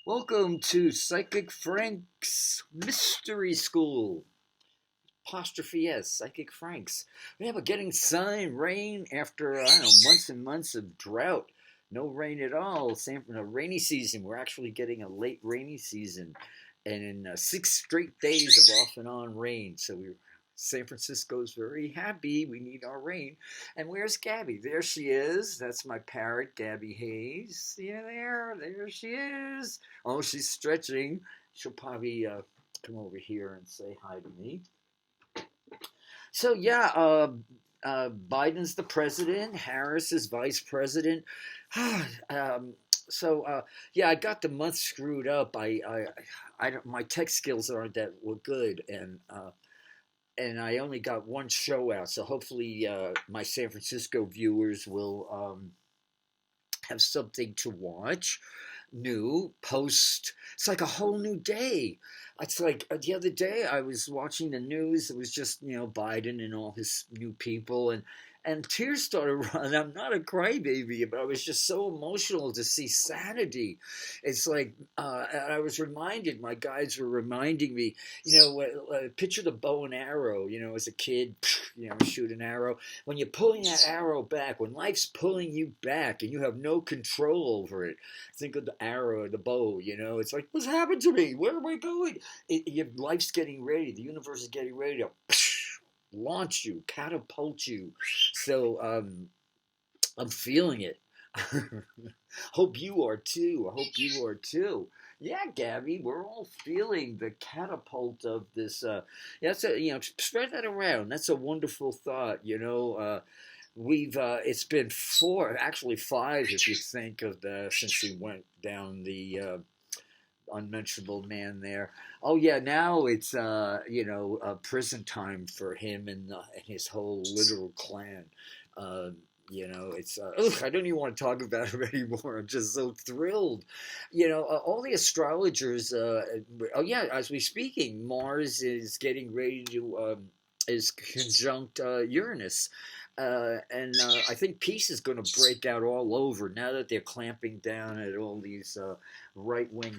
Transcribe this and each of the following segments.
Welcome to Psychic Frank's Mystery School. Apostrophe S, Psychic Franks. Yeah, we're getting sun, rain after, I don't know, months and months of drought. No rain at all. Same from a rainy season. We're actually getting a late rainy season. And in 6 straight days of off and on rain. So San Francisco's very happy. We need our rain. And where's Gabby? There she is. That's my parrot, Gabby Hayes. See her there? There she is. Oh, she's stretching. She'll probably come over here and say hi to me. So yeah, Biden's the president. Harris is vice president. um, so yeah, I got the month screwed up. I don't, my tech skills aren't that good, and I only got one show out. So hopefully, my San Francisco viewers will have something to watch new post. It's like a whole new day. It's like the other day I was watching the news. It was just Biden and all his new people, and tears started running. I'm not a crybaby, but I was just so emotional to see sanity. It's like and I was reminded. My guides were reminding me. Picture the bow and arrow. As a kid, shoot an arrow. When you're pulling that arrow back, when life's pulling you back, and you have no control over it. Think of the arrow, the bow. It's like, what's happened to me? Where am I going? Your life's getting ready. The universe is getting ready to launch you, catapult you. So I'm feeling it. Hope you are too. I hope you are too. Yeah, Gabby, we're all feeling the catapult of this. Yeah, spread that around. That's a wonderful thought. We've it's been four, actually five, if you think of since we went down the unmentionable man there. Oh yeah, now it's prison time for him and his whole literal clan. Uh, it's I don't even want to talk about it anymore. I'm just so thrilled. All the astrologers. Oh yeah, as we speaking, Mars is getting ready to is conjunct Uranus. I think peace is going to break out all over now that they're clamping down at all these right wing,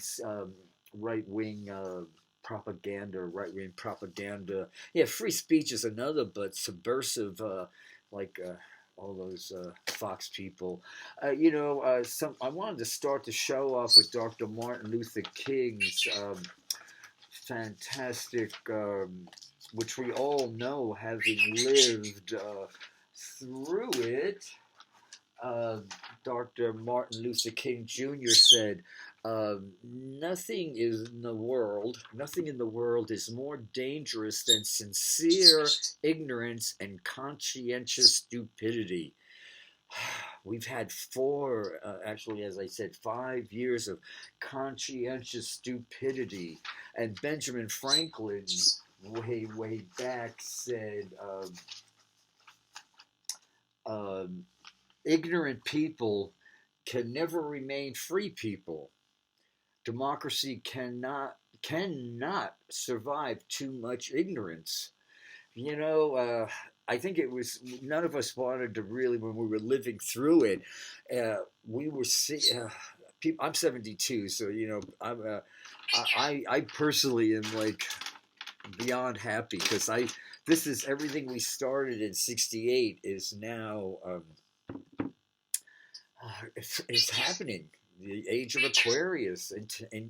right wing right wing propaganda. Yeah, free speech is another, but subversive, like all those Fox people. I wanted to start the show off with Dr. Martin Luther King's fantastic, which we all know, having lived through it. uh, Dr. Martin Luther King Jr. said, nothing in the world is more dangerous than sincere ignorance and conscientious stupidity." We've had actually, as I said, 5 years of conscientious stupidity. And Benjamin Franklin, way back, said, um, ignorant people can never remain free people. Democracy cannot survive too much ignorance. I think it was none of us wanted to really, when we were living through it. We were people. I'm 72, so I personally am like beyond happy because this is everything we started in '68 is now it's happening. The age of Aquarius,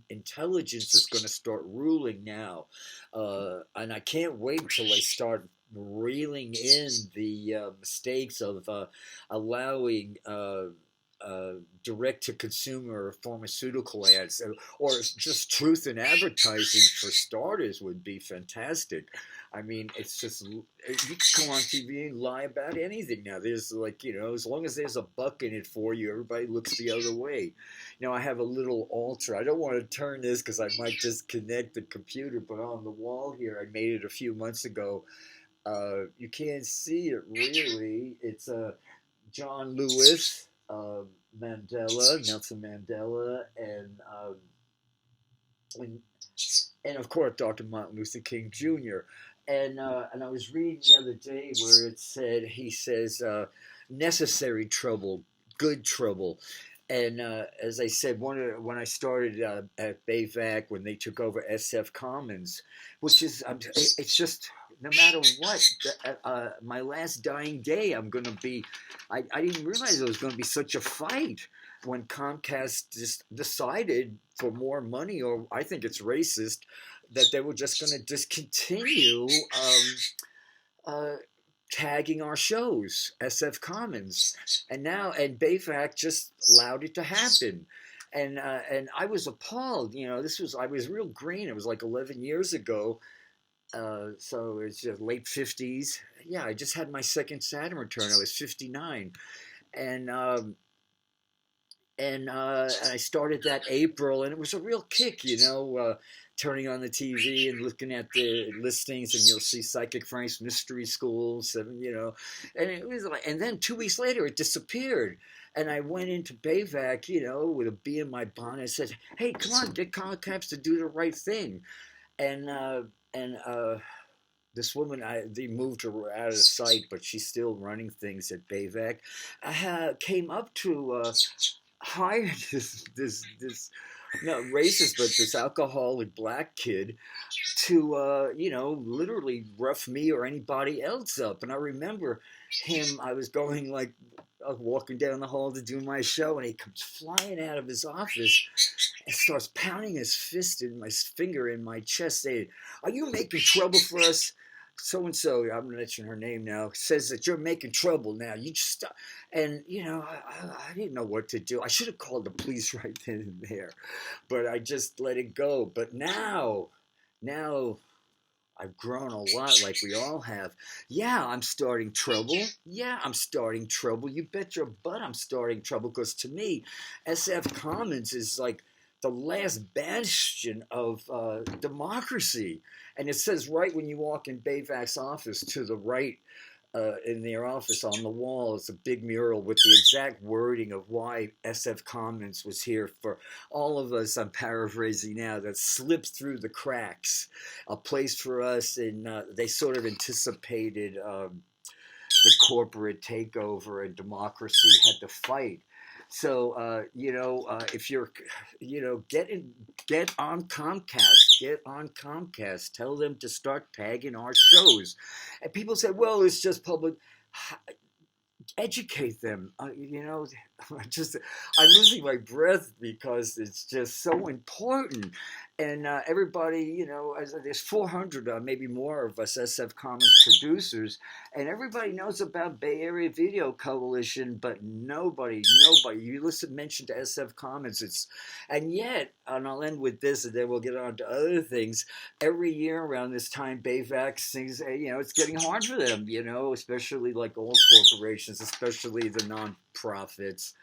intelligence is going to start ruling now, and I can't wait till they start reeling in the mistakes of allowing direct to consumer pharmaceutical ads, or just truth in advertising for starters would be fantastic. I mean, it's just, you can go on TV and lie about anything now. There's as long as there's a buck in it for you, everybody looks the other way. I have a little altar. I don't want to turn this because I might disconnect the computer, but on the wall here, I made it a few months ago. You can't see it really. It's John Lewis, Nelson Mandela, and of course Dr. Martin Luther King Jr. And I was reading the other day where he says necessary trouble, good trouble. And as I said, when I started at Bayvac, when they took over SF Commons, which is it's just no matter what, my last dying day, I'm going to be. I didn't realize it was going to be such a fight when Comcast just decided for more money, or I think it's racist, that they were just going to discontinue uh, tagging our shows, SF Commons, and Bayfac just allowed it to happen, and I was appalled. I was real green. It was like 11 years ago, so it's just late 50s. Yeah, I just had my second Saturn return. I was 59, and and I started that April, and it was a real kick, turning on the TV and looking at the listings, and you'll see Psychic Frank's Mystery School, and it was like, and then 2 weeks later it disappeared, and I went into Bayvac, with a bee in my bonnet. I said, "Hey, come on, get Comcast to do the right thing," and this woman, they moved her out of sight, but she's still running things at Bayvac. Came up to hired this not racist, but this alcoholic black kid to literally rough me or anybody else up. And I remember him. I was going like walking down the hall to do my show, and he comes flying out of his office and starts pounding his fist in my finger in my chest, saying, "Are you making trouble for us? So and so," I'm mentioning her name now, says that you're making trouble now. You just stop. And I didn't know what to do. I should have called the police right then and there, but I just let it go. But now I've grown a lot, like we all have. Yeah, I'm starting trouble. Yeah, I'm starting trouble. You bet your butt I'm starting trouble, because to me, SF Commons is like the last bastion of democracy. And it says right when you walk in Bayvac's office, to the right in their office on the wall is a big mural with the exact wording of why SF Commons was here for all of us. I'm paraphrasing now, that slipped through the cracks. A place for us, and they sort of anticipated the corporate takeover, and democracy had to fight. So if you're, get on Comcast, tell them to start tagging our shows. And people say, well, it's just public. Educate them. I'm losing my breath because it's just so important. And everybody, there's 400, maybe more of us SF Commons producers, and everybody knows about Bay Area Video Coalition, but nobody, you mention to SF Commons, and yet, and I'll end with this, and then we'll get on to other things. Every year around this time, Bayvac sings, it's getting hard for them, especially like all corporations, especially the non-profits.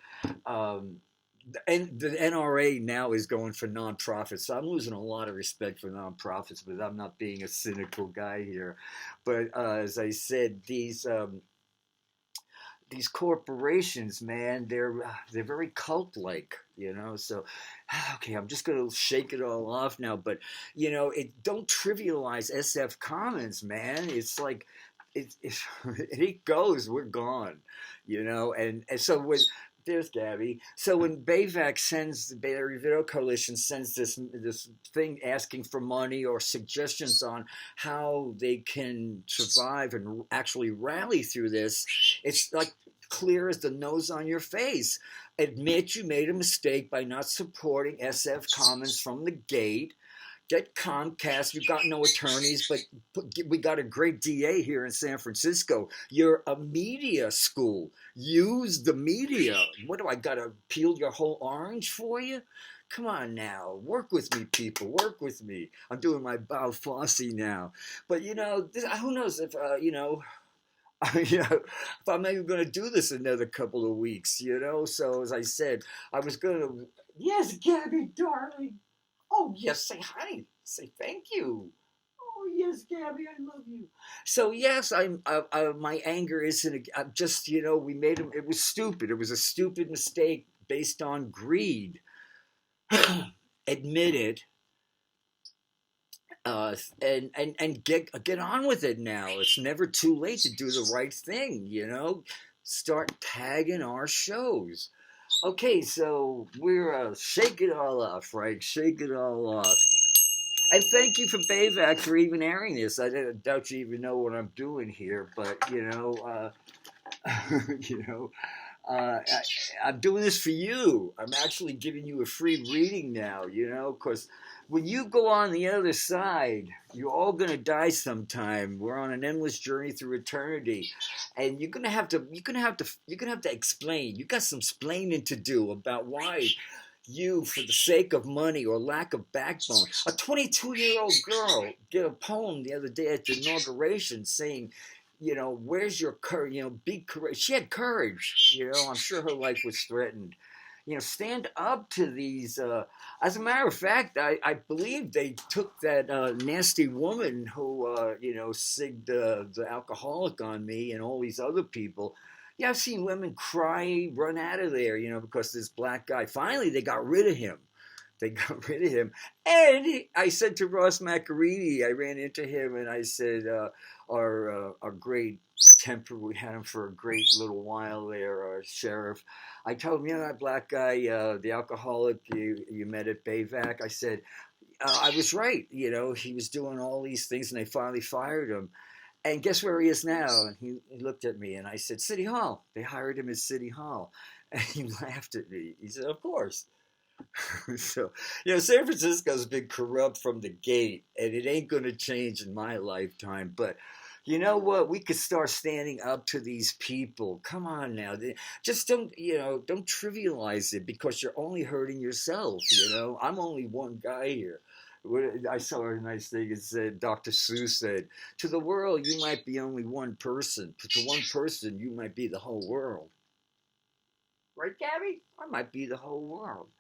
And the NRA now is going for nonprofits, so I'm losing a lot of respect for nonprofits, but I'm not being a cynical guy here. But as I said, these corporations, man, they're very cult-like, So, okay, I'm just gonna shake it all off now, but don't trivialize SF Commons, man. It's like it goes, we're gone, and so with. There's Gabby. So when Bayvac sends, the Bay Area Video Coalition sends this thing asking for money or suggestions on how they can survive and actually rally through this, it's like clear as the nose on your face. Admit you made a mistake by not supporting SF Commons from the gate. Get Comcast. You've got no attorneys, but we got a great DA here in San Francisco. You're a media school. Use the media. What do I got to peel your whole orange for you? Come on now. Work with me, people. Work with me. I'm doing my Bob Fosse now. But, who knows if, if I'm even going to do this another couple of weeks, So as I said, I was going to... Yes, Gabby, darling. Oh, yes, say hi. Say thank you. Oh, yes, Gabby, I love you. So, yes, my anger isn't, I'm just, we made him, it was stupid. It was a stupid mistake based on greed. Admit it. And get on with it now. It's never too late to do the right thing, Start tagging our shows. Okay, so we're shake it all off, right? Shake it all off. And thank you for Bayvac for even airing this. I doubt you even know what I'm doing here, but you know, I'm doing this for you. I'm actually giving you a free reading now, because when you go on the other side, you're all going to die sometime. We're on an endless journey through eternity. And you're going to have to explain. You got some splaining to do about why you, for the sake of money or lack of backbone. A 22-year-old girl did a poem the other day at the inauguration saying, where's your courage? Be courage. She had courage. I'm sure her life was threatened. Stand up to these. As a matter of fact, I believe they took that nasty woman who, sigged the alcoholic on me and all these other people. Yeah, I've seen women cry, run out of there, because this black guy. Finally, they got rid of him. They got rid of him. And I said to Ross McEready, I ran into him and I said, our great temper, we had him for a great little while there, our sheriff. I told him, that black guy, the alcoholic you met at Bayvac. I said, I was right. He was doing all these things and they finally fired him. And guess where he is now? And he looked at me and I said, City Hall. They hired him at City Hall. And he laughed at me. He said, of course. So, San Francisco's been corrupt from the gate, and it ain't going to change in my lifetime. But you know what? We could start standing up to these people. Come on now. Just don't trivialize it because you're only hurting yourself. I'm only one guy here. I saw a nice thing. It said, Dr. Seuss said, to the world, you might be only one person. But to one person, you might be the whole world. Right, Gabby? I might be the whole world.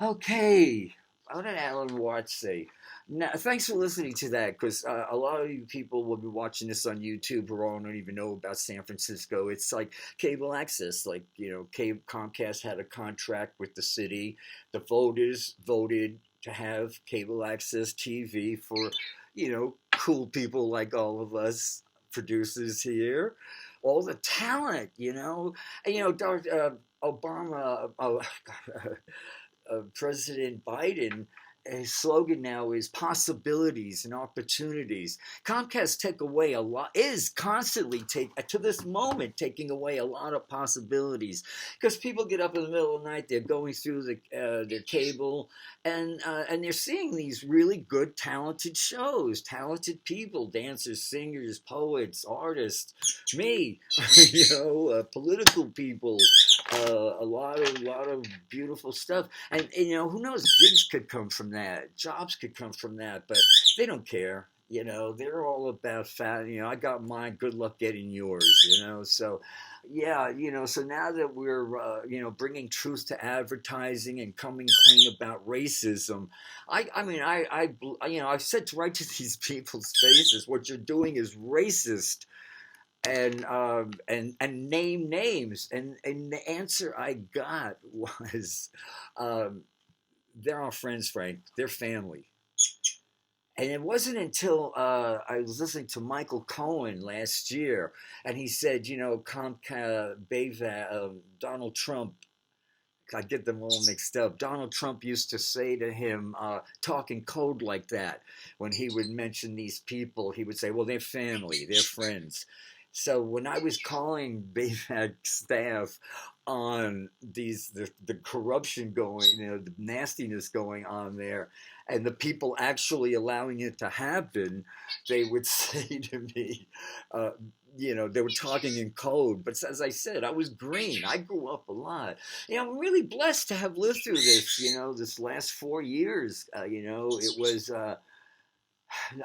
Okay. What did Alan Watts say? Now, thanks for listening to that, because a lot of you people will be watching this on YouTube who don't even know about San Francisco. It's like cable access. Like, Comcast had a contract with the city. The voters voted to have cable access TV for, cool people like all of us producers here. All the talent, And, Obama, President Biden, his slogan now is possibilities and opportunities. Comcast is constantly to this moment taking away a lot of possibilities because people get up in the middle of the night, they're going through their cable, and they're seeing these really good, talented shows, talented people, dancers, singers, poets, artists, me, political people. A lot of beautiful stuff, and who knows? Gigs could come from that, jobs could come from that, but they don't care. They're all about fat. I got mine. Good luck getting yours. So yeah. So now that we're bringing truth to advertising and coming clean about racism, I've said right to these people's faces, what you're doing is racist and name names. And the answer I got was, they're our friends, Frank. They're family. And it wasn't until I was listening to Michael Cohen last year, and he said, Comcast, Donald Trump. I get them all mixed up. Donald Trump used to say to him, talking code like that, when he would mention these people, he would say, well, they're family, they're friends. So when I was calling Bayvac staff on the corruption going, the nastiness going on there, and the people actually allowing it to happen, they would say to me, they were talking in code. But as I said, I was green. I grew up a lot. I'm really blessed to have lived through this, this last 4 years. It was,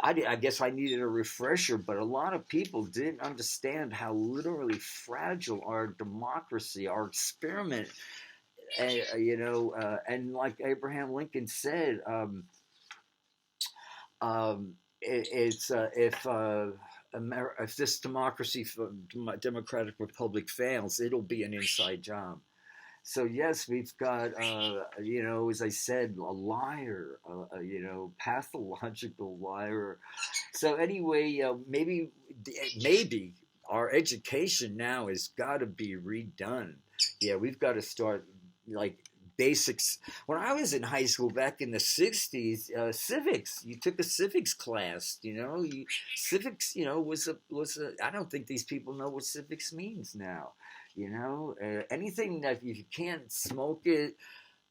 I guess I needed a refresher, but a lot of people didn't understand how literally fragile our democracy, our experiment, and like Abraham Lincoln said, if this democratic republic fails, it'll be an inside job. So yes, we've got, as I said, a liar, pathological liar. So anyway, maybe our education now has got to be redone. Yeah, we've got to start, like basics. When I was in high school back in the '60s, civics. You took a civics class. Civics. Was a. I don't think these people know what civics means now. Anything that if you can't smoke it,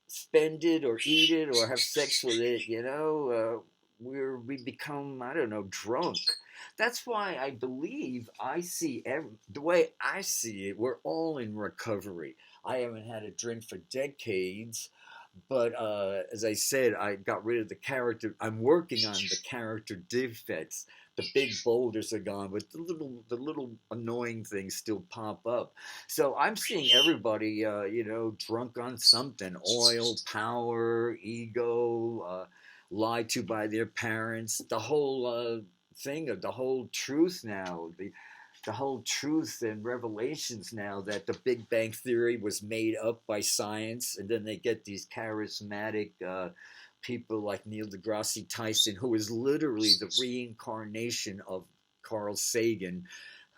spend it, or eat it, or have sex with it, we become, I don't know, drunk. That's why I believe the way I see it, we're all in recovery. I haven't had a drink for decades, but as I said, I got rid of the character. I'm working on the character defects. The big boulders are gone, but the little annoying things still pop up. So I'm seeing everybody, drunk on something: oil, power, ego, lied to by their parents. The whole thing of the whole truth now. The whole truth and revelations now that the Big Bang Theory was made up by science, and then they get these charismatic people like Neil deGrasse Tyson, who is literally the reincarnation of Carl Sagan,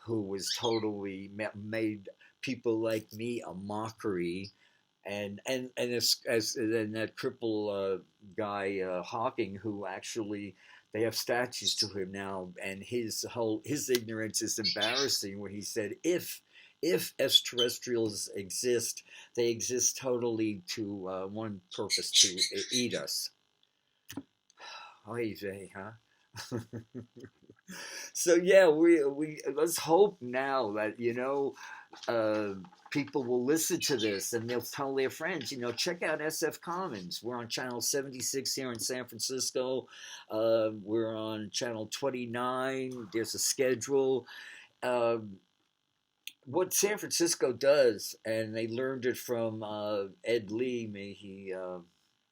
who was totally made people like me a mockery. And that cripple guy Hawking, who actually they have statues to him now, and his ignorance is embarrassing. When he said, if extraterrestrials exist, they exist totally to one purpose: to eat us. Oy vey, huh? So yeah, we let's hope now that people will listen to this and they'll tell their friends. Check out SF Commons. We're on channel 76 here in San Francisco. We're on channel 29. There's a schedule. What San Francisco does, and they learned it from Ed Lee, may he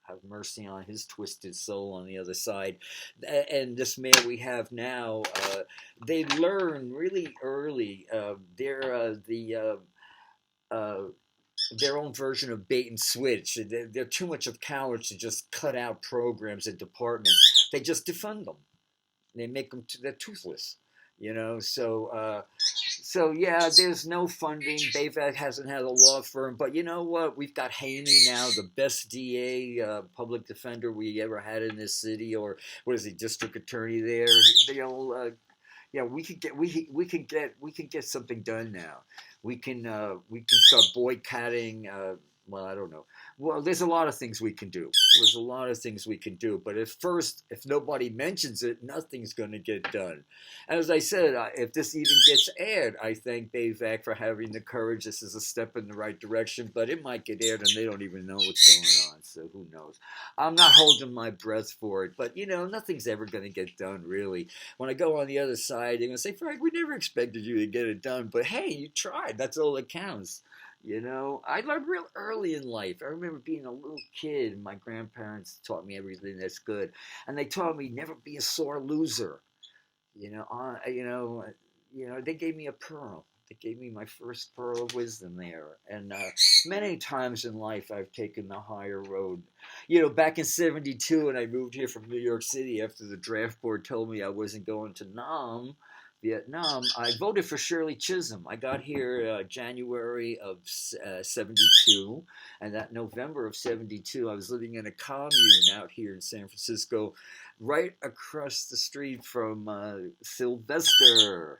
have mercy on his twisted soul on the other side, and this man we have now, they learn really early. Their own version of bait and switch. They're too much of cowards to just cut out programs and departments. They just defund them. They make them. They're toothless. So yeah, there's no funding. BayVac hasn't had a law firm, but you know what? We've got Haney now, the best DA, public defender we ever had in this city, or what is he, district attorney there? Yeah, we can get something done now. We can start boycotting. Well, I don't know. Well, there's a lot of things we can do. There's a lot of things we can do. But if nobody mentions it, nothing's going to get done. And as I said, if this even gets aired, I thank BayVac for having the courage. This is a step in the right direction, but it might get aired and they don't even know what's going on. So who knows? I'm not holding my breath for it. But, nothing's ever going to get done, really. When I go on the other side, they're going to say, Frank, we never expected you to get it done. But, hey, you tried. That's all that counts. I learned real early in life. I remember being a little kid, and my grandparents taught me everything that's good, and they taught me never be a sore loser. They gave me a pearl. They gave me my first pearl of wisdom there. And many times in life, I've taken the higher road. Back in '72, when I moved here from New York City after the draft board told me I wasn't going to Vietnam, I voted for Shirley Chisholm. I got here January of '72, and that November of '72, I was living in a commune out here in San Francisco, right across the street from Sylvester,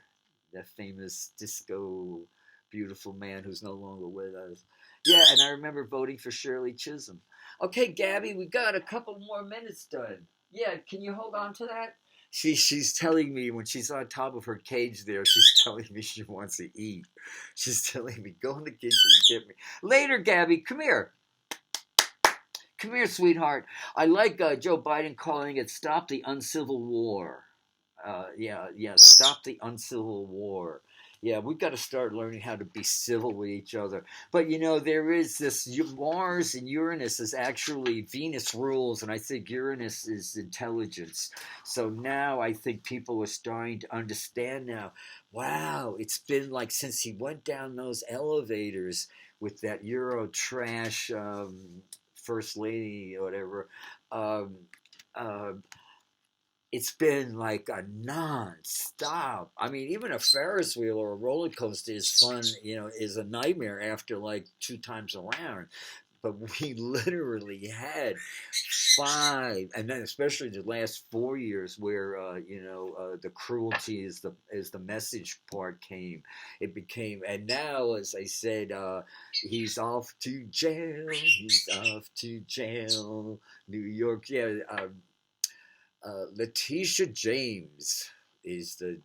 that famous disco beautiful man who's no longer with us. Yeah, and I remember voting for Shirley Chisholm. Okay, Gabby, we got a couple more minutes done. Yeah, can you hold on to that? She's telling me when she's on top of her cage there, she's telling me she wants to eat. She's telling me, go in the kitchen and get me. Later, Gabby, come here. Come here, sweetheart. I like Joe Biden calling it Stop the Uncivil War. Stop the Uncivil War. Yeah, we've got to start learning how to be civil with each other. But, there is this Mars and Uranus is actually Venus rules, and I think Uranus is intelligence. So now I think people are starting to understand now, wow, it's been like since he went down those elevators with that Euro trash first lady or whatever, it's been like a non-stop. I mean, even a Ferris wheel or a roller coaster is fun, is a nightmare after like 2 times around. but we literally had five, and then especially the last 4 years where the cruelty is the message part came. It became, and now, as I said, he's off to jail. He's off to jail. New York, yeah. Letitia James is the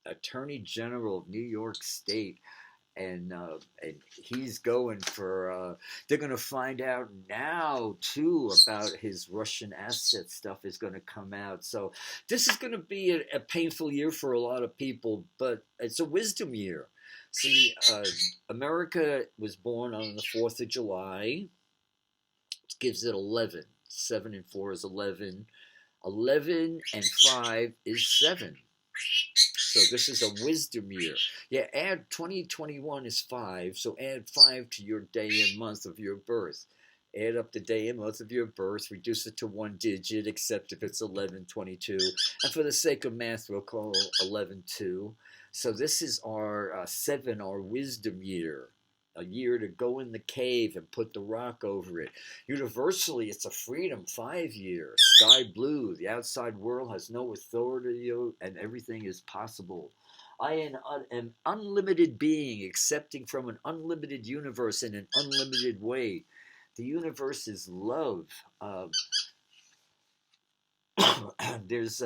Attorney General of New York State, and he's going for. They're going to find out now too about his Russian asset stuff is going to come out. So this is going to be a painful year for a lot of people, but it's a wisdom year. See, America was born on the 4th of July. It gives it 11. 7 and 4 is 11. 11 and 5 is 7. So this is a wisdom year. Yeah, add 2021 is 5, so add 5 to your day and month of your birth. Add up the day and month of your birth, reduce it to one digit, except if it's 1122. And for the sake of math, we'll call 11-2. So this is our 7, our wisdom year. A year to go in the cave and put the rock over it. Universally, it's a freedom 5 year. Sky blue, the outside world has no authority and everything is possible. I am an unlimited being, accepting from an unlimited universe in an unlimited way. The universe is love. There's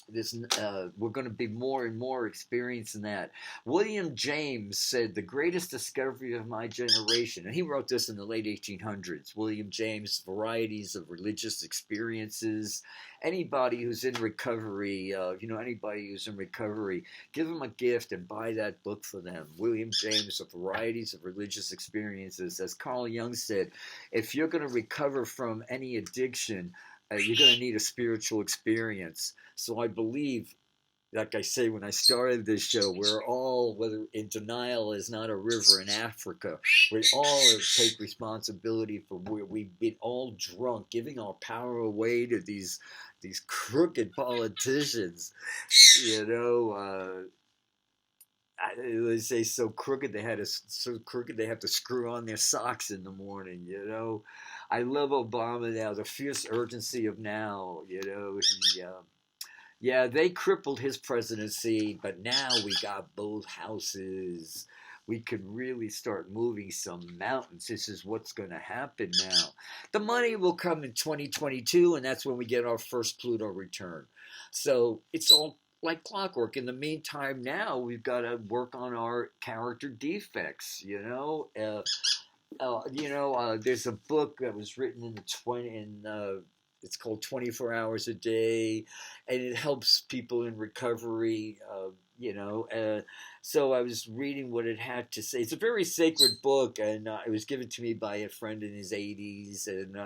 we're going to be more and more experiencing that. William James said, the greatest discovery of my generation, and he wrote this in the late 1800s. William James, Varieties of Religious Experiences. Anybody who's in recovery, give them a gift and buy that book for them. William James, The Varieties of Religious Experiences. As Carl Jung said, if you're going to recover from any addiction, you're going to need a spiritual experience. So I believe, like I say when I started this show, we're all, whether in denial is not a river in Africa, we all take responsibility for where we've been all drunk, giving our power away to these crooked politicians. They say so crooked they have to screw on their socks in the morning. I love Obama now, the fierce urgency of now. They crippled his presidency, but now we got both houses. We could really start moving some mountains. This is what's going to happen now. The money will come in 2022, and that's when we get our first Pluto return. So it's all like clockwork. In the meantime, now we've got to work on our character defects. There's a book that was written in it's called 24 Hours a Day, and it helps people in recovery. So I was reading what it had to say. It's a very sacred book, and it was given to me by a friend in his 80s, and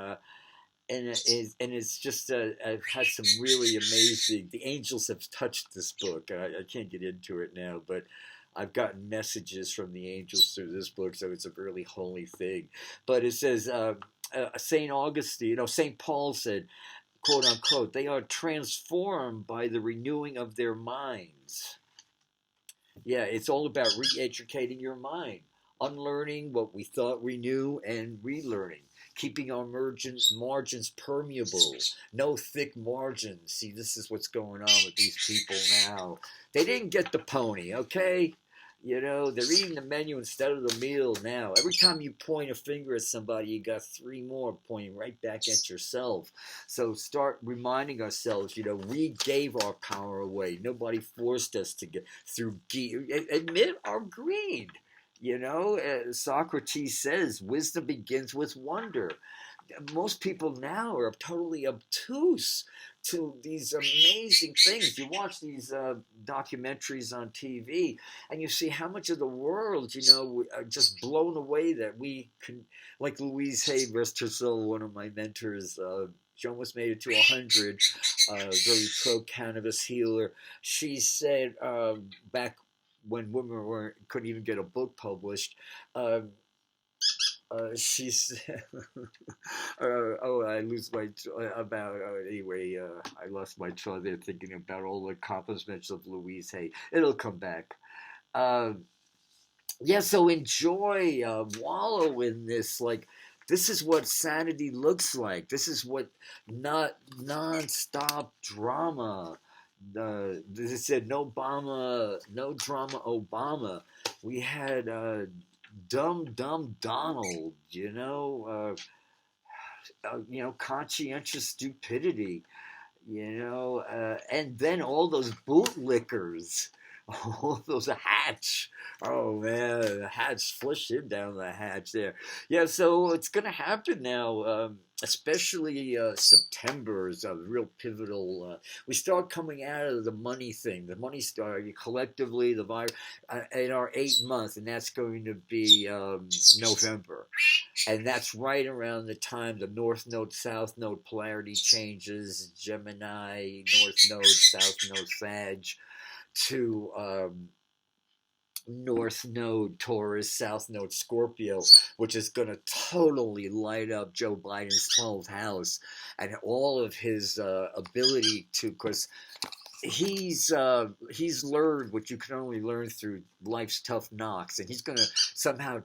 it's just I've had some really amazing. The angels have touched this book. I can't get into it now, but I've gotten messages from the angels through this book, so it's a really holy thing. But it says St. Paul said, quote unquote, they are transformed by the renewing of their minds. Yeah, it's all about re-educating your mind, unlearning what we thought we knew and relearning. Keeping our margins permeable, no thick margins. See, this is what's going on with these people now. They didn't get the pony, okay? They're eating the menu instead of the meal now. Every time you point a finger at somebody, you got 3 more pointing right back at yourself. So start reminding ourselves, we gave our power away. Nobody forced us to get through. Admit our greed. Socrates says wisdom begins with wonder. Most people now are totally obtuse to these amazing things. You watch these documentaries on TV, and you see how much of the world, are just blown away that we can, like Louise Hay, rest her soul, one of my mentors, she almost made it to 100, very pro-cannabis healer. She said back when women couldn't even get a book published, she said, I lose my I lost my train there thinking about all the accomplishments of Louise Hay. It'll come back. Yeah, so enjoy, wallow in this. Like, this is what sanity looks like. This is what not non-stop drama. They said no Obama, no drama Obama. We had dumb Donald, conscientious stupidity, and then all those bootlickers, all those hatch. Oh man, the hatch, flush him down the hatch there. Yeah, so it's gonna happen now. Especially September is a real pivotal. We start coming out of the money thing. The money started collectively the virus in our 8 month, and that's going to be November. And that's right around the time the North Node, South Node polarity changes, Gemini, North Node, South Node, Sag, to North Node, Taurus, South Node, Scorpio, which is going to totally light up Joe Biden's 12th house and all of his ability to, because he's learned what you can only learn through life's tough knocks, and he's going to somehow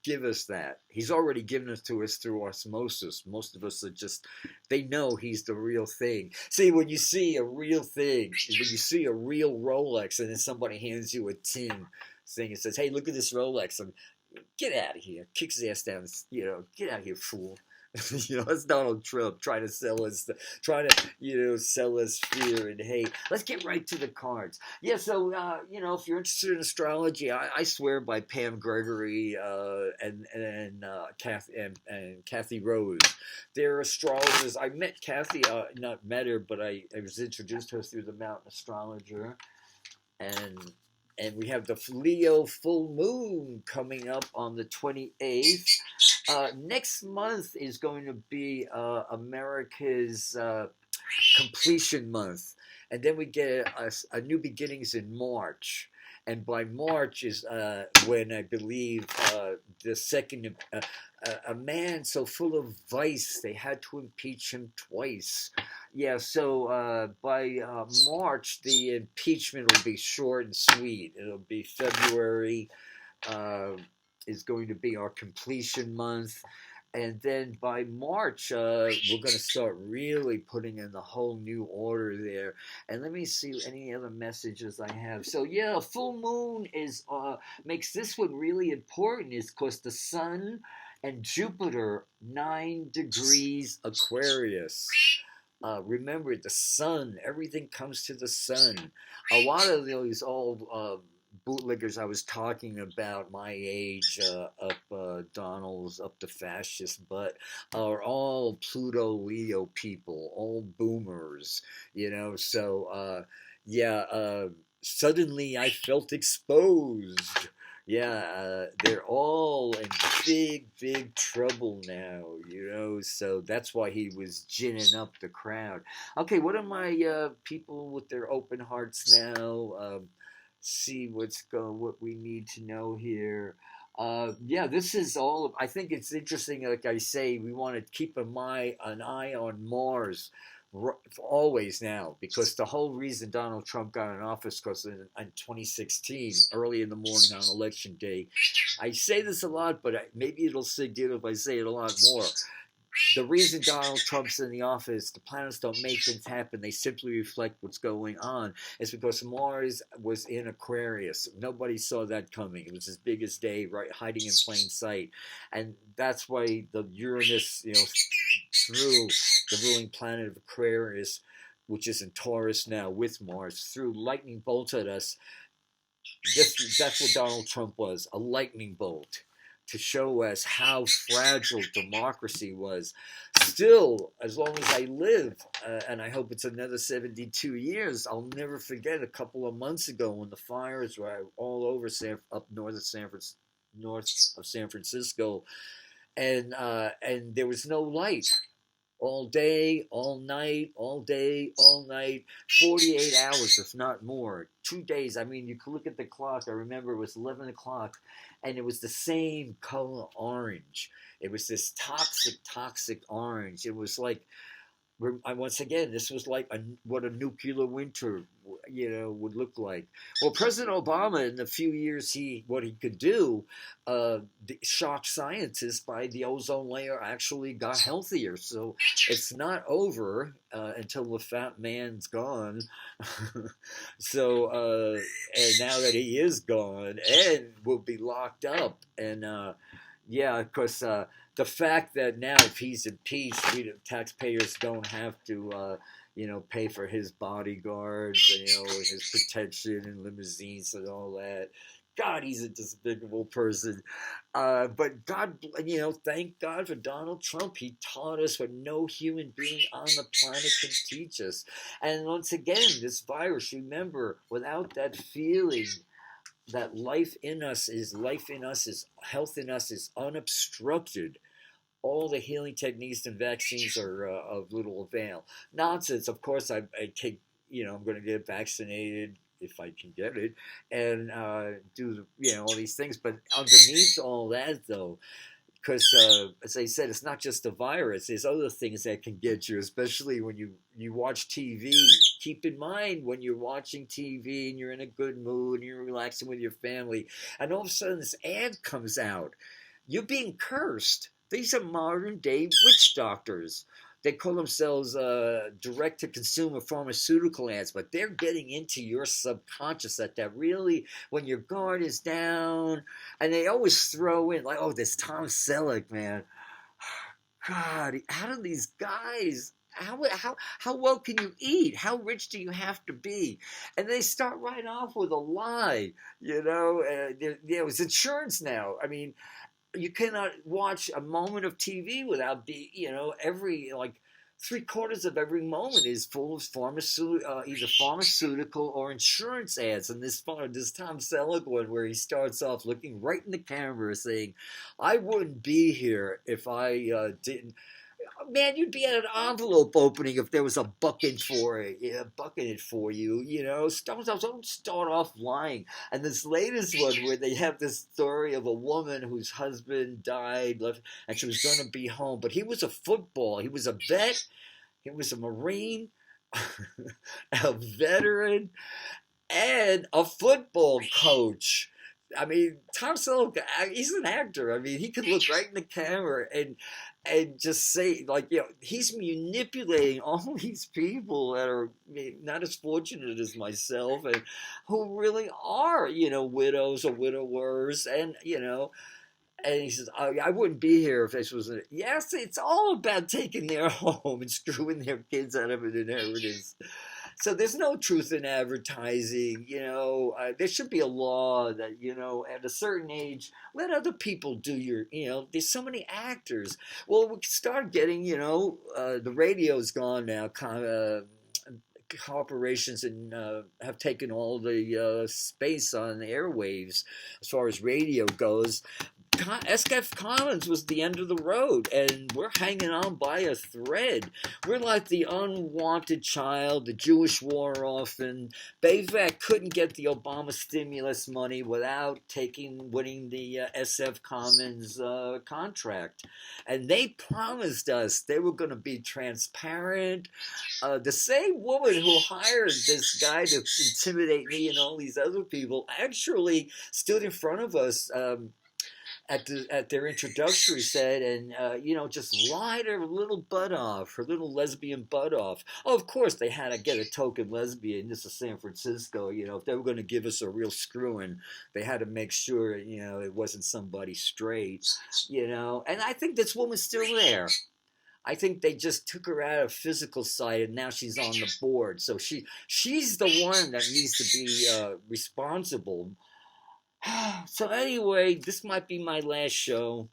give us that. He's already given it to us through osmosis. Most of us are just, they know he's the real thing. See, when you see a real thing, when you see a real Rolex, and then somebody hands you a tin thing and says, hey, look at this Rolex, and get out of here, kicks his ass down, get out of here, fool. That's Donald Trump trying to sell us, sell us fear and hate. Let's get right to the cards. Yeah, so if you're interested in astrology, I swear by Pam Gregory and Kathy Rose. They're astrologers. I met Kathy, not met her, but I was introduced to her through the Mountain Astrologer, and we have the Leo full moon coming up on the 28th. Next month is going to be America's completion month. And then we get a new beginnings in March. And by March is when I believe the second, a man so full of vice, they had to impeach him twice. Yeah, so by March, the impeachment will be short and sweet. It'll be February. Is going to be our completion month. And then by March, we're going to start really putting in the whole new order there. And let me see any other messages I have. So yeah, full moon is makes this one really important, is because the sun and Jupiter 9 degrees Aquarius. Remember the sun. Everything comes to the sun. A lot of those old bootlickers I was talking about, my age, up Donald's, up the fascist butt, are all Pluto Leo people, all boomers, So, suddenly I felt exposed. Yeah, they're all in big trouble now, So that's why he was ginning up the crowd. Okay, what are my people with their open hearts now? See what we need to know here. Yeah, this is all. I think it's interesting. Like I say, we want to keep an eye on Mars always now, because the whole reason Donald Trump got in office, because in 2016, early in the morning on election day, I say this a lot, but maybe it'll sink in if I say it a lot more. The reason Donald Trump's in the office, the planets don't make things happen, they simply reflect what's going on, is because Mars was in Aquarius. Nobody saw that coming. It was his biggest day, right, hiding in plain sight. And that's why the Uranus, through the ruling planet of Aquarius, which is in Taurus now with Mars, threw lightning bolts at us. That's what Donald Trump was, a lightning bolt, to show us how fragile democracy was. Still, as long as I live, and I hope it's another 72 years, I'll never forget a couple of months ago when the fires were all over up north of San Francisco, and there was no light. All day, all night, all day, all night, 48 hours, if not more. 2 days. I mean, you could look at the clock. I remember it was 11 o'clock, and it was the same color orange. It was this toxic orange. It was like once again, this was like what a nuclear winter, would look like. Well, President Obama, in the few years what he could do, shocked scientists by the ozone layer actually got healthier. So it's not over until the fat man's gone. So and now that he is gone and will be locked up, and yeah, of course. The fact that now, if he's impeached, we the taxpayers don't have to, pay for his bodyguards, and, his protection and limousines and all that. God, he's a despicable person. But God, thank God for Donald Trump. He taught us what no human being on the planet can teach us. And once again, this virus, remember, without that feeling that life in us is health in us is unobstructed, all the healing techniques and vaccines are of little avail. Nonsense. Of course, I take, I'm going to get vaccinated if I can get it, and do, all these things. But underneath all that, though, because as I said, it's not just the virus. There's other things that can get you, especially when you watch TV. Keep in mind, when you're watching TV and you're in a good mood and you're relaxing with your family, and all of a sudden this ad comes out, you're being cursed. These are modern day witch doctors. They call themselves direct-to-consumer pharmaceutical ads, but they're getting into your subconscious that really, when your guard is down, and they always throw in, like, oh, this Tom Selleck, man. God, how do these guys, how well can you eat? How rich do you have to be? And they start right off with a lie, it's insurance now. I mean, you cannot watch a moment of TV without every, like, 3/4 of every moment is full of either pharmaceutical or insurance ads. And this Tom Selleck one, where he starts off looking right in the camera saying, "I wouldn't be here if I didn't." Man, you'd be at an envelope opening if there was a bucket for it, bucketed for you. Don't start off lying. And this latest one, where they have this story of a woman whose husband died, and she was going to be home, but he was a vet, he was a Marine, a veteran, and a football coach. I mean, Tom Selleck, he's an actor. I mean, he could look right in the camera and just say, like, he's manipulating all these people that are not as fortunate as myself, and who really are, widows or widowers, and, and he says, I wouldn't be here if this was yes, it's all about taking their home and screwing their kids out of an inheritance. So there's no truth in advertising. There should be a law that, at a certain age, let other people do there's so many actors. Well, we start getting, the radio's gone now. Corporations have taken all the space on the airwaves as far as radio goes. SKF Commons was the end of the road, and we're hanging on by a thread. We're like the unwanted child, the Jewish war orphan. Bayvec couldn't get the Obama stimulus money without winning the SF Commons contract. And they promised us they were going to be transparent. The same woman who hired this guy to intimidate me and all these other people actually stood in front of us at their introductory set, and just lied her little butt off, her little lesbian butt off. Oh, of course they had to get a token lesbian. This is San Francisco. If they were going to give us a real screwing, they had to make sure it wasn't somebody straight. And I think this woman's still there. I think they just took her out of physical sight, and now she's on the board. So she's the one that needs to be responsible. So anyway, this might be my last show.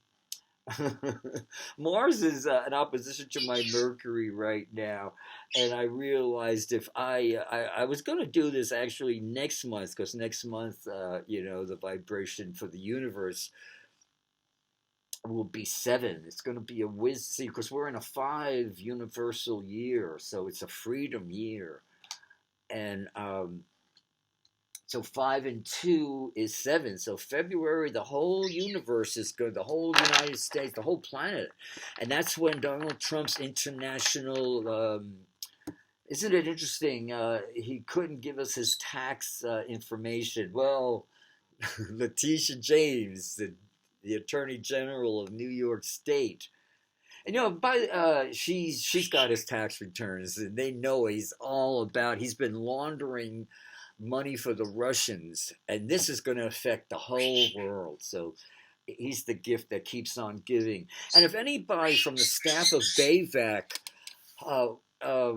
Mars is in opposition to my Mercury right now, and I realized if I was going to do this actually next month, because next month, the vibration for the universe will be 7. It's going to be a see, because we're in a 5 universal year, so it's a freedom year, and So 5 and 2 is 7. So February, the whole universe is good, the whole United States, the whole planet. And that's when Donald Trump's international, isn't it interesting? He couldn't give us his tax information. Well, Letitia James, the Attorney General of New York State, and she's got his tax returns, and they know he's been laundering money for the Russians, and this is going to affect the whole world. So he's the gift that keeps on giving. And if anybody from the staff of BAVAC uh, uh,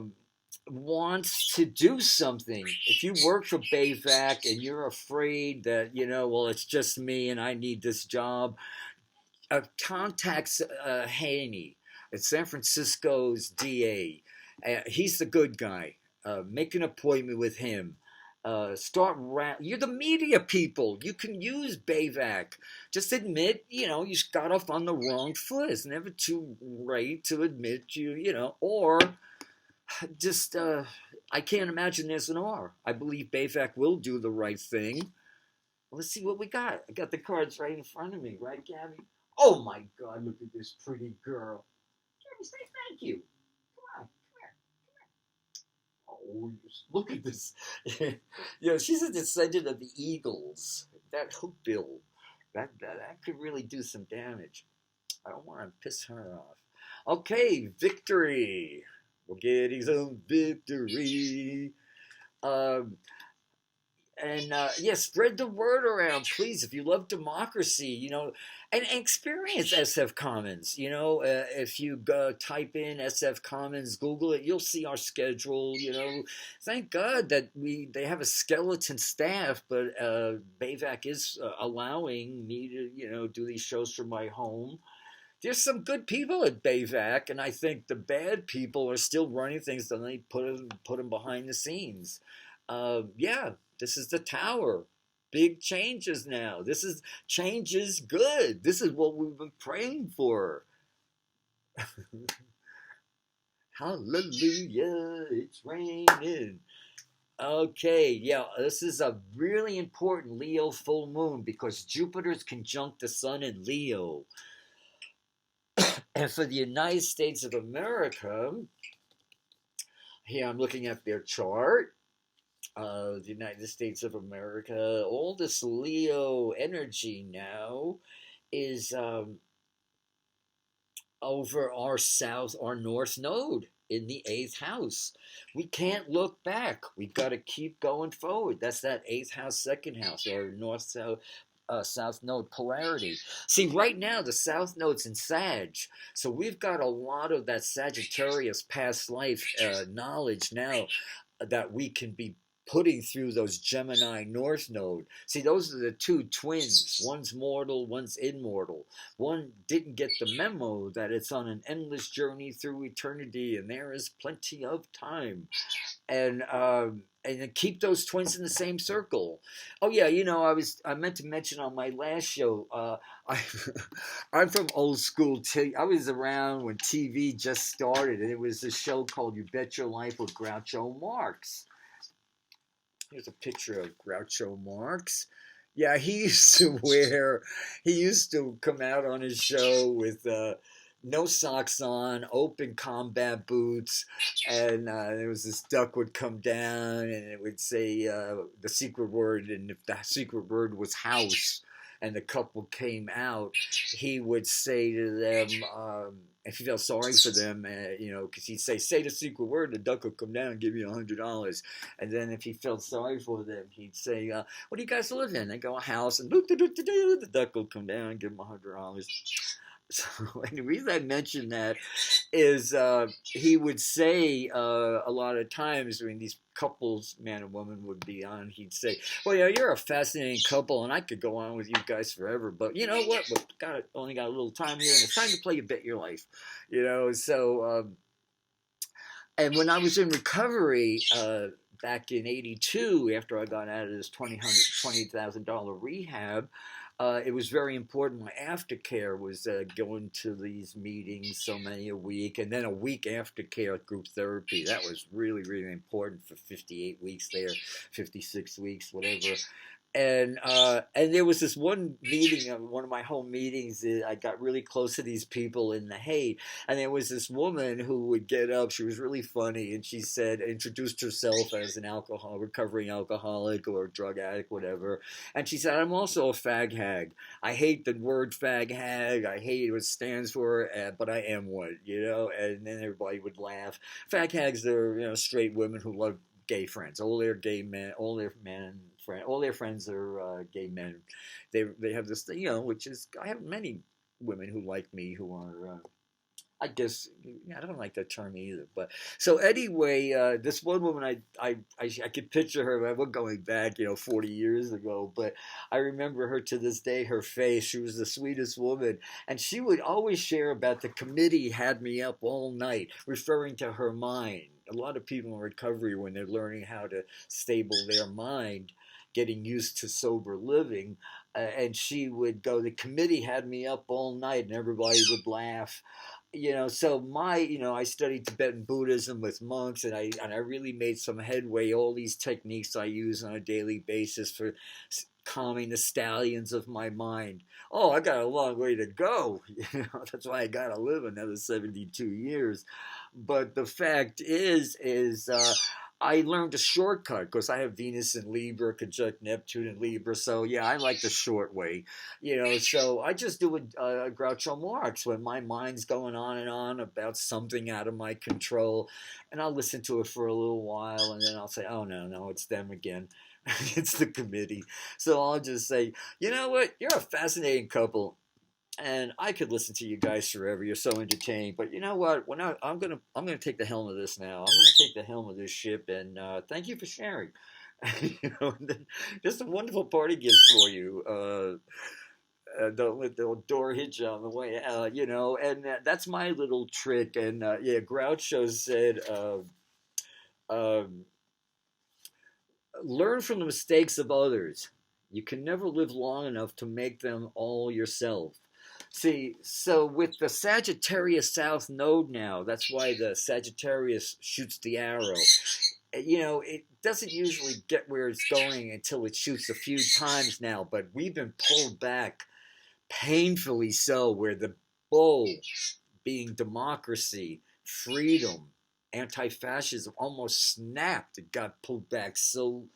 wants to do something, if you work for BAVAC and you're afraid that, well, it's just me and I need this job, contact Haney. It's San Francisco's DA. He's the good guy. Make an appointment with him. You're the media people. You can use BAVAC. Just admit, you got off on the wrong foot. It's never too late to admit or just, I can't imagine there's an or. I believe BAVAC will do the right thing. Let's see what we got. I got the cards right in front of me, right, Gabby? Oh my God, look at this pretty girl. Gabby, say thank you. Come on. Oh, look at this. She's a descendant of the Eagles. That hookbill, that could really do some damage. I don't want to piss her off. Okay, victory. We're getting some victory. Spread the word around, please. If you love democracy, and experience SF Commons. If you type in SF Commons, Google it, you'll see our schedule. Thank God that they have a skeleton staff, but BAVAC is allowing me to do these shows from my home. There's some good people at BAVAC, and I think the bad people are still running things, and they put them behind the scenes. This is the tower. Big changes now. Change is good. This is what we've been praying for. Hallelujah, it's raining. Okay, this is a really important Leo full moon because Jupiter's conjunct the sun in Leo. And for the United States of America, here I'm looking at their chart. The United States of America, all this Leo energy now is over our north node in the 8th house. We can't look back. We've got to keep going forward. That's that 8th house, 2nd house, or south node polarity. See, right now the south node's in Sag, so we've got a lot of that Sagittarius past life knowledge now that we can be putting through those Gemini North Node. See, those are the two twins. One's mortal, one's immortal. One didn't get the memo that it's on an endless journey through eternity, and there is plenty of time. And keep those twins in the same circle. Oh yeah, I meant to mention on my last show. I'm from old school. I was around when TV just started, and it was a show called You Bet Your Life with Groucho Marx. Here's a picture of Groucho Marx. Yeah, he used to come out on his show with no socks on, open combat boots, and there was this duck would come down and it would say the secret word, and if the secret word was house and the couple came out, he would say to them, if he felt sorry for them, because he'd say the secret word, the duck would come down and give you $100. And then if he felt sorry for them, he'd say, what do you guys live in? They go, a house, and the duck would come down and give him $100. So, and the reason I mention that is he would say a lot of times when these couples, man and woman, would be on, he'd say, well, you're a fascinating couple, and I could go on with you guys forever, but you know what? We've only got a little time here, and it's time to play You Bet Your Life. So, and when I was in recovery back in '82, after I got out of this $20,000 rehab, It was very important. My aftercare was going to these meetings, so many a week, and then a week aftercare group therapy. That was really, really important for 58 weeks there, 56 weeks, whatever. And there was this one meeting, one of my home meetings. I got really close to these people in the Hague, and there was this woman who would get up. She was really funny, and she said, introduced herself as an recovering alcoholic or drug addict, whatever. And she said, "I'm also a fag hag. I hate the word fag hag. I hate what it stands for, but I am one, you know." And then everybody would laugh. Fag hags are, you know, straight women who love gay friends. All their gay men, all their friends are gay men. They have this thing, you know, which is, I have many women who like me who are. I guess, I don't like that term either, but so anyway, this one woman, I could picture her. We're going back, you know, 40 years ago, but I remember her to this day. Her face, she was the sweetest woman, and she would always share about the committee had me up all night, referring to her mind. A lot of people in recovery, when they're learning how to stable their mind, getting used to sober living, and she would go, "The committee had me up all night," and everybody would laugh. You know, so I studied Tibetan Buddhism with monks, and I really made some headway. All these techniques I use on a daily basis for calming the stallions of my mind. Oh, I got a long way to go. You know, that's why I got to live another 72 years. But the fact is I learned a shortcut because I have Venus in Libra, conjunct Neptune in Libra. So yeah, I like the short way, you know. So I just do a Groucho Marx when my mind's going on and on about something out of my control, and I'll listen to it for a little while, and then I'll say, "Oh no, it's them again." It's the committee. So I'll just say, "You know what? You're a fascinating couple, and I could listen to you guys forever. You're so entertaining. But you know what? I'm gonna take the helm of this now. I'm gonna take the helm of this ship, and thank you for sharing." You know, just a wonderful party gift for you. Don't let the door hit you on the way out. You know, and that's my little trick. And yeah, Groucho said, um, "Learn from the mistakes of others. You can never live long enough to make them all yourself." See, so with the Sagittarius South node now, that's why the Sagittarius shoots the arrow. You know, it doesn't usually get where it's going until it shoots a few times now, but we've been pulled back painfully so, where the bull, being democracy, freedom, anti-fascism, almost snapped. It got pulled back so,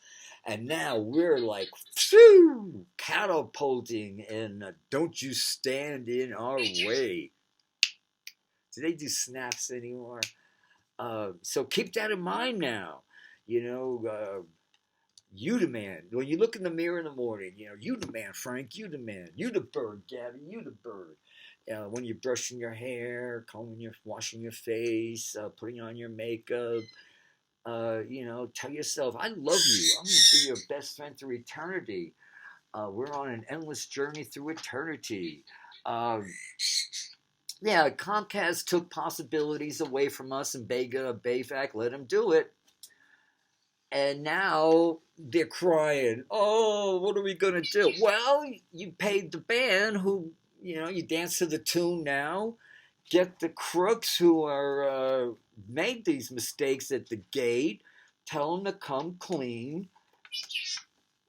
and now we're like, phew, catapulting, and don't you stand in our way. Do they do snaps anymore? So keep that in mind now. You know, you the man. When you look in the mirror in the morning, you know, you the man, Frank. You the man. You the bird, Gabby. You the bird. When you're brushing your hair, washing your face, putting on your makeup, you know, tell yourself, "I love you. I'm going to be your best friend through eternity. We're on an endless journey through eternity." Um, yeah, Comcast took possibilities away from us, and Bayfac let them do it. And now they're crying, "Oh, what are we going to do?" Well, you paid the band who, you know, you dance to the tune now. Get the crooks who are made these mistakes at the gate. Tell them to come clean.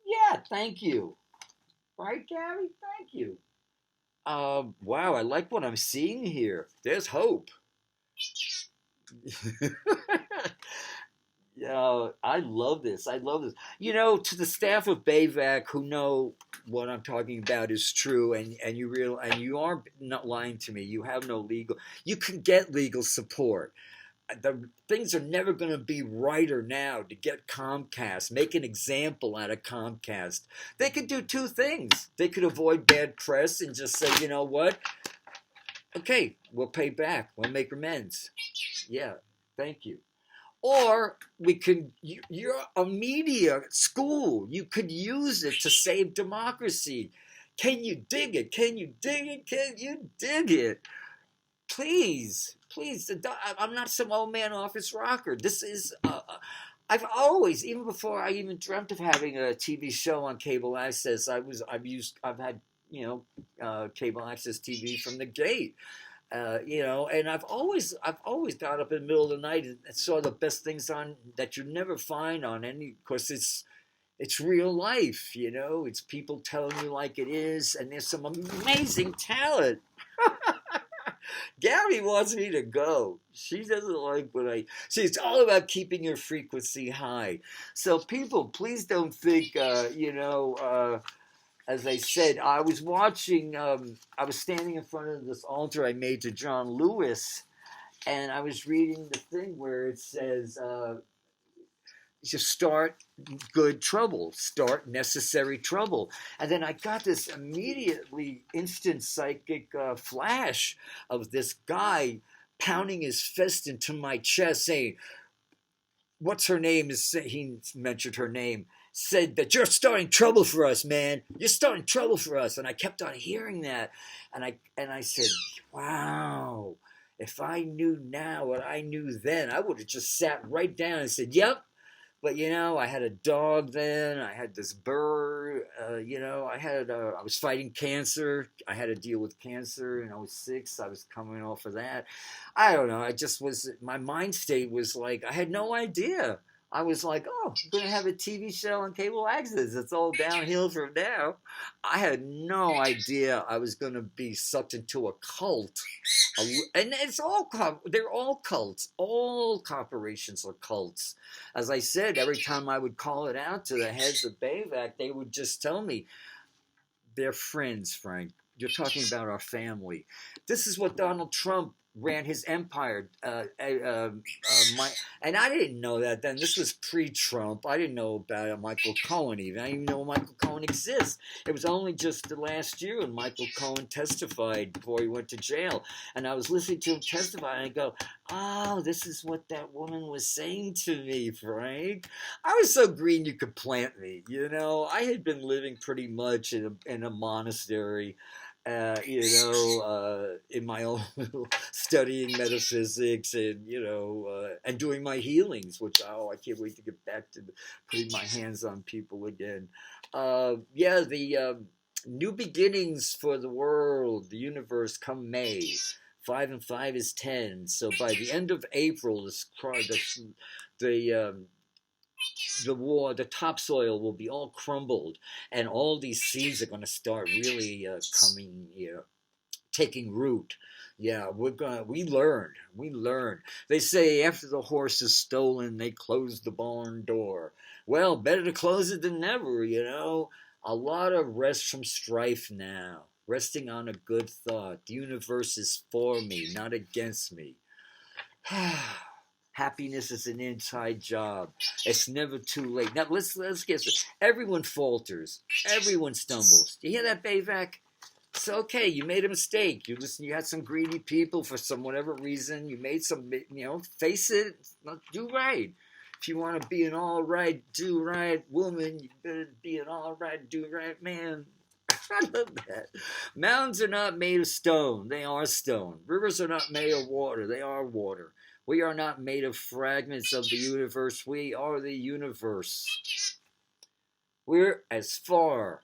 Yeah, thank you. Right, Gabby? Thank you. Wow, I like what I'm seeing here. There's hope. Yeah, I love this. I love this. You know, to the staff of Bayvac who know what I'm talking about is true, and you are not lying to me. You have no legal. You can get legal support. The things are never going to be righter now to get Comcast. Make an example out of Comcast. They could do two things. They could avoid bad press and just say, "You know what? Okay, we'll pay back. We'll make amends." Yeah, thank you. Or we could, you're a media school. You could use it to save democracy. Can you dig it? Can you dig it? Can you dig it? Please, please. I'm not some old man office rocker. This is, I've always, even before I even dreamt of having a TV show on cable access, I've had cable access TV from the gate. And I've always got up in the middle of the night and saw the best things on that you never find on any. Of course, it's real life. It's people telling you like it is, and there's some amazing talent. Gabby wants me to go. She doesn't like what I see. It's all about keeping your frequency high. So people, please don't think, as I said, I was watching, I was standing in front of this altar I made to John Lewis, and I was reading the thing where it says, just start good trouble, start necessary trouble. And then I got this immediately instant psychic flash of this guy pounding his fist into my chest saying, what's her name? He mentioned her name. Said that you're starting trouble for us, man. You're starting trouble for us. And I kept on hearing that. And I said, wow, if I knew now what I knew then, I would have just sat right down and said, yep. But, I had a dog then. I had this bird. I was fighting cancer. I had to deal with cancer in '06. I was coming off of that. I don't know. My mind state was like, I had no idea. I was like, oh, I'm going to have a TV show on cable access. It's all downhill from now. I had no idea I was going to be sucked into a cult. And they're all cults. All corporations are cults. As I said, every time I would call it out to the heads of BAVAC, they would just tell me, they're friends, Frank. You're talking about our family. This is what Donald Trump ran his empire. And I didn't know that then. This was pre-Trump. I didn't know about Michael Cohen even. I didn't even know Michael Cohen exists. It was only just the last year when Michael Cohen testified before he went to jail. And I was listening to him testify, and I go, oh, this is what that woman was saying to me, Frank. I was so green you could plant me. I had been living pretty much in a monastery. In my own studying metaphysics and doing my healings, which, I can't wait to get back to putting my hands on people again. The new beginnings for the world, the universe come May. 5 and 5 is 10. So by the end of April, the topsoil will be all crumbled, and all these seeds are going to start really taking root. Yeah, we learned. They say after the horse is stolen, they close the barn door. Well, better to close it than never, A lot of rest from strife now, resting on a good thought. The universe is for me, not against me. Happiness is an inside job. It's never too late. Now let's get this. Everyone falters. Everyone stumbles. You hear that, BAVAC? It's okay. You made a mistake. You had some greedy people for whatever reason. You made some, face it. Do right. If you want to be an all right, do right woman, you better be an all right, do right man. I love that. Mountains are not made of stone. They are stone. Rivers are not made of water. They are water. We are not made of fragments of the universe. We are the universe. We're as far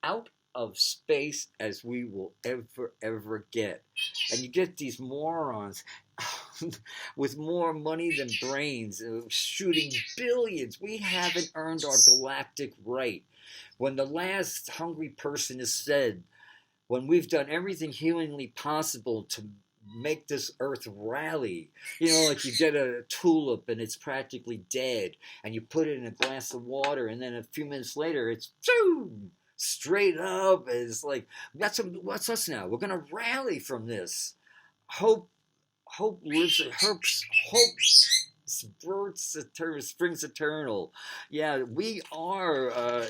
out of space as we will ever get. And you get these morons with more money than brains, shooting billions. We haven't earned our galactic right. When the last hungry person is said, when we've done everything humanly possible to make this earth rally, like you get a tulip and it's practically dead, and you put it in a glass of water, and then a few minutes later it's straight up. It's like, what's us now? We're gonna rally from this. Hope lives. Hope springs eternal. Yeah, we are.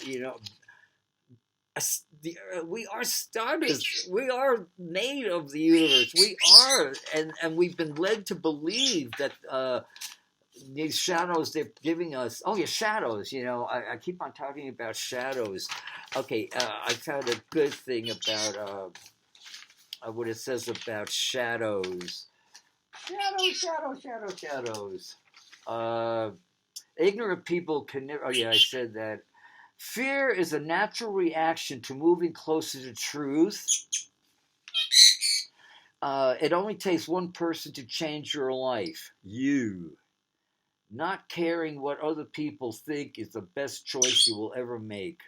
We are stardust. We are made of the universe. We are, and we've been led to believe that these shadows they're giving us. Oh yeah, shadows. I keep on talking about shadows. Okay, I found a good thing about what it says about shadows. Shadows. Ignorant people can never. Oh yeah, I said that. Fear is a natural reaction to moving closer to truth. It only takes one person to change your life. You. Not caring what other people think is the best choice you will ever make.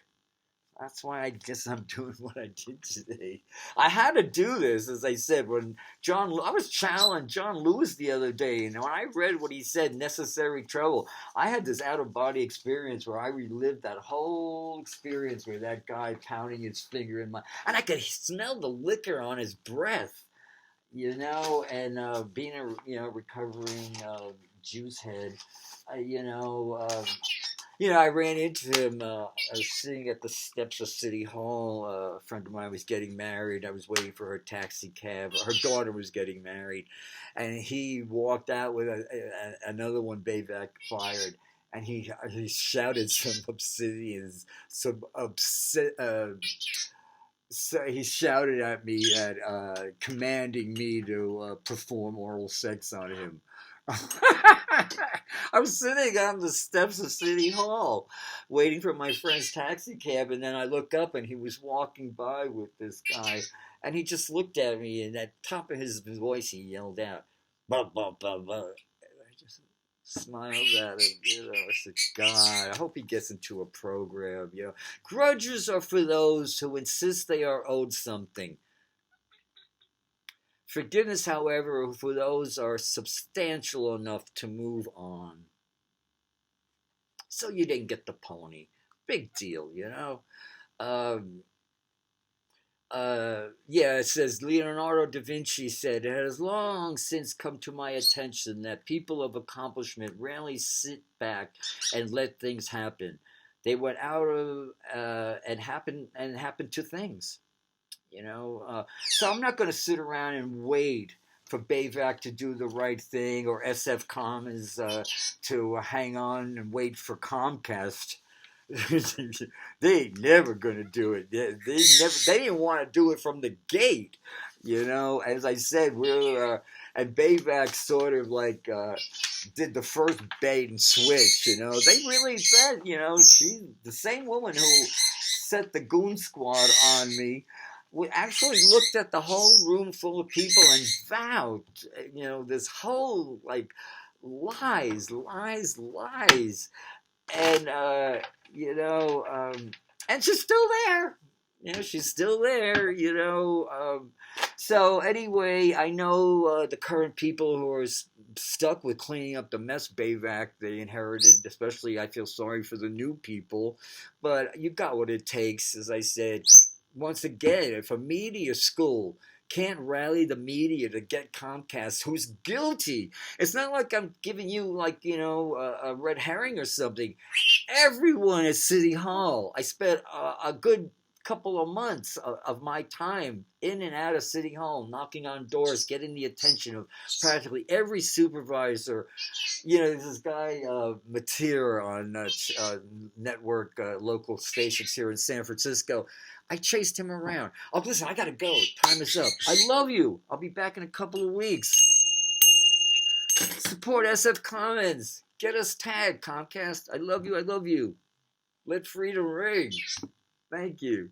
That's why I guess I'm doing what I did today. I had to do this, as I said, when I was channeling John Lewis the other day, and when I read what he said, necessary trouble, I had this out-of-body experience where I relived that whole experience with that guy pounding his finger in and I could smell the liquor on his breath, and being a recovering juice head, you know. I ran into him. I was sitting at the steps of City Hall. A friend of mine was getting married. I was waiting for her taxi cab. Her daughter was getting married. And he walked out with another one Bayback fired. And he shouted some obsidians, so he shouted at me, commanding me to perform oral sex on him. I was sitting on the steps of City Hall waiting for my friend's taxi cab, and then I look up and he was walking by with this guy, and he just looked at me, and at the top of his voice he yelled out, "Blah, blah, blah, blah." I just smiled at him, I said, God, I hope he gets into a program, Grudges are for those who insist they are owed something. Forgiveness, however, for those are substantial enough to move on. So you didn't get the pony. Big deal, it says Leonardo da Vinci said, it has long since come to my attention that people of accomplishment rarely sit back and let things happen. They went out of and happened to things. So I'm not going to sit around and wait for Bayvac to do the right thing or SF Commons to hang on and wait for Comcast. They ain't never going to do it. They didn't want to do it from the gate. As I said, and Bayvac sort of like did the first bait and switch. They really said, she's the same woman who set the goon squad on me. We actually looked at the whole room full of people and vowed, this whole, lies. And, and she's still there. She's still there, So anyway, I know the current people who are stuck with cleaning up the mess Bayvac they inherited, especially I feel sorry for the new people. But you got what it takes, as I said. Once again, if a media school can't rally the media to get Comcast, who's guilty, it's not like I'm giving you a red herring or something. Everyone at City Hall, I spent a good couple of months of my time in and out of City Hall, knocking on doors, getting the attention of practically every supervisor. There's this guy, Matir, on network local stations here in San Francisco. I chased him around. Oh, listen, I gotta go. Time is up. I love you. I'll be back in a couple of weeks. Support SF Commons. Get us tagged, Comcast. I love you. Let freedom ring. Thank you.